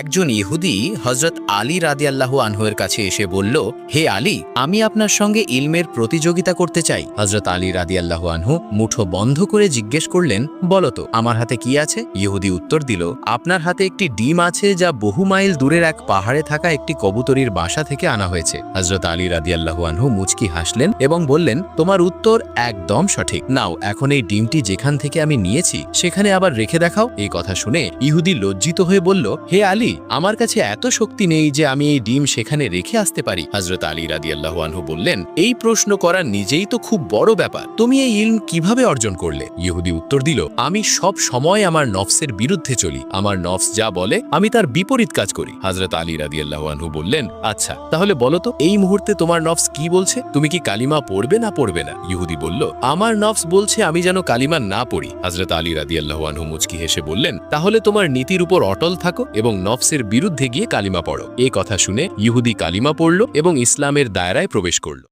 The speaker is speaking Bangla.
একজন ইহুদি হজরত আলী রাদিয়াল্লাহু আনহুয়ের কাছে এসে বলল, হে আলী, আমি আপনার সঙ্গে ইলমের প্রতিযোগিতা করতে চাই। হজরত আলী রাদিয়াল্লাহু আনহু মুঠো বন্ধ করে জিজ্ঞেস করলেন, বলো তো আমার হাতে কি আছে? ইহুদি উত্তর দিল, আপনার হাতে একটি ডিম আছে যা বহু মাইল দূরের এক পাহাড়ে থাকা একটি কবুতরীর বাসা থেকে আনা হয়েছে। হজরত আলী রাদিয়াল্লাহু আনহু মুচকি হাসলেন এবং বললেন, তোমার উত্তর একদম সঠিক। নাও, এখন এই ডিমটি যেখান থেকে আমি নিয়েছি সেখানে আবার রেখে দেখাও। এই কথা শুনে ইহুদি লজ্জিত হয়ে বলল, হে আলী, আমার কাছে এত শক্তি নেই যে আমি এই ডিম সেখানে রেখে আসতে পারি। হযরত আলী রাদিয়াল্লাহু আনহু বললেন, এই প্রশ্ন করা নিজেই তো খুব বড় ব্যাপার, তুমি এই ইলম কিভাবে অর্জন করলে? ইহুদি উত্তর দিল, আমি সব সময় আমার নফসের বিরুদ্ধে চলি। আমার নফস যা বলে আমি তার বিপরীত কাজ করি। হযরত আলী রাদিয়াল্লাহু আনহু বললেন, আচ্ছা, তাহলে বলো তো এই মুহূর্তে তোমার নফস কি বলছে? তুমি কি কালিমা পড়বে না পড়বে না? ইহুদি বলল, আমার নফস বলছে আমি যেন কালিমা না পড়ি। হযরত আলী রাদিয়াল্লাহু আনহু মুচকি হেসে বললেন, তাহলে তোমার নীতির উপর অটল থাকো এবং নফসের বিরুদ্ধে গিয়ে কালিমা পড়ো। এ কথা শুনে ইহুদি কালিমা পড়ল এবং ইসলামের দায়রায় প্রবেশ করল।